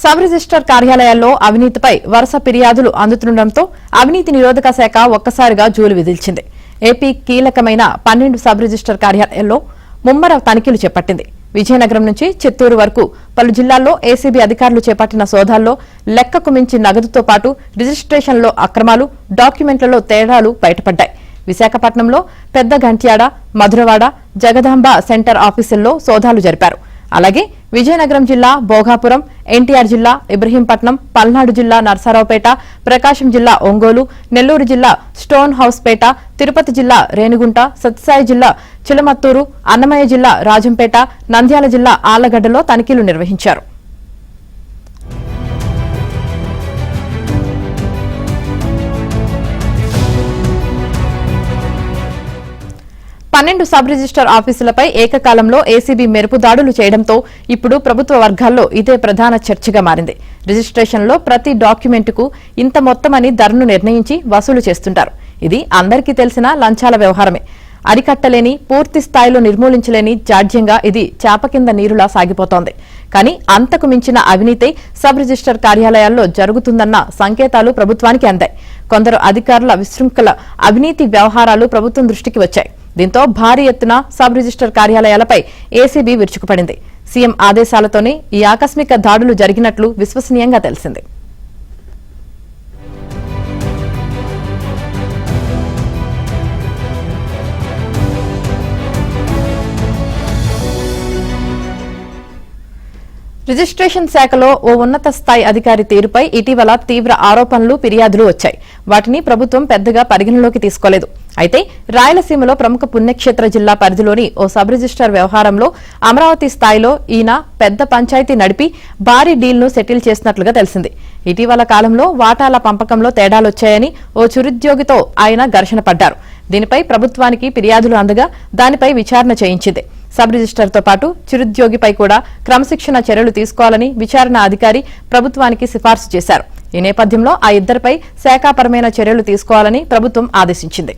Sub register కార్యాలయాల్లో అవినీతిపై వరుస ఫిర్యాదులు అందుతుండటంతో అవినీతి నిరోధక శాఖ ఒక్కసారిగా జూలు విదిల్చింది. ఏపీ కీలకమైన 12 సబ్ రిజిస్టర్ కార్యాలయాల్లో ముమ్మర తనిఖీలు చేపట్టింది. విజయనగరం నుంచి చిత్తూరు వరకు పలు జిల్లాల్లో ఏసీబీ అధికారులు చేపట్టిన సోదాల్లో లెక్కకు మించి నగదుతో పాటు రిజిస్ట్రేషన్లో అక్రమాలు, డాక్యుమెంట్లలో తేడాలు బయటపడ్డాయి. విశాఖపట్నంలో పెద్ద గంట్యాడ, మధురవాడ, జగదాంబ సెంటర్ ఆఫీసుల్లో సోదాలు జరిపారు. అలాగే విజయనగరం జిల్లా భోగాపురం, ఎన్టీఆర్ జిల్లా ఇబ్రహీంపట్నం, పల్నాడు జిల్లా నర్సారావుపేట, ప్రకాశం జిల్లా ఒంగోలు, నెల్లూరు జిల్లా స్టోన్ హౌస్పేట, తిరుపతి జిల్లా రేణిగుంట, సత్యసాయి జిల్లా చిలమత్తూరు, అన్నమయ్య జిల్లా రాజంపేట, నంద్యాల జిల్లా ఆళ్లగడ్డలో తనిఖీలు నిర్వహించారు. 12 సబ్ రిజిస్టర్ ఆఫీసులపై ఏకకాలంలో ఏసీబీ మెరుపు దాడులు చేయడంతో ఇప్పుడు ప్రభుత్వ వర్గాల్లో ఇదే ప్రధాన చర్చగా మారింది. రిజిస్ట్రేషన్లో ప్రతి డాక్యుమెంటుకు ఇంత మొత్తమని ధరను నిర్ణయించి వసూలు చేస్తుంటారు. ఇది అందరికీ తెలిసిన లంచాల వ్యవహారమే. అరికట్టలేని, పూర్తి స్థాయిలో నిర్మూలించలేని జాడ్యంగా ఇది చాప కింద నీరులా సాగిపోతోంది. కానీ అంతకు మించిన అవినీతి సబ్ రిజిస్టర్ కార్యాలయాల్లో జరుగుతుందన్న సంకేతాలు ప్రభుత్వానికి అందాయి. కొందరు అధికారుల విశృంఖల అవినీతి వ్యవహారాలు ప్రభుత్వం దృష్టికి వచ్చాయి. దీంతో భారీ ఎత్తున సబ్ రిజిస్టర్ కార్యాలయాలపై ఏసీబీ విరుచుకుపడింది. సీఎం ఆదేశాలతోనే ఈ ఆకస్మిక దాడులు జరిగినట్లు విశ్వసనీయంగా తెలిసింది. రిజిస్ట్రేషన్ శాఖలో ఓ ఉన్నత స్థాయి అధికారి తీరుపై ఇటీవల తీవ్ర ఆరోపణలు, ఫిర్యాదులు వచ్చాయి. వాటిని ప్రభుత్వం పెద్దగా పరిగణలోకి తీసుకోలేదు. అయితే రాయలసీమలో ప్రముఖ పుణ్యక్షేత్ర జిల్లా పరిధిలోని ఓ సబ్ రిజిస్టర్ వ్యవహారంలో అమరావతి స్థాయిలో ఈయన పెద్ద పంచాయతీ నడిపి భారీ డీల్ను సెటిల్ చేసినట్లుగా తెలిసింది. ఇటీవల కాలంలో వాటాల పంపకంలో తేడాలొచ్చాయని ఓ చిరుద్యోగితో ఆయన ఘర్షణ పడ్డారు. దీనిపై ప్రభుత్వానికి ఫిర్యాదులు అందగా దానిపై విచారణ చేయించింది. సబ్ రిజిస్టర్తో పాటు చిరుద్యోగిపై కూడా క్రమశిక్షణ చర్యలు తీసుకోవాలని విచారణ అధికారి ప్రభుత్వానికి సిఫార్సు చేశారు. ఈ నేపథ్యంలో ఆ ఇద్దరిపై శాఖాపరమైన చర్యలు తీసుకోవాలని ప్రభుత్వం ఆదేశించింది.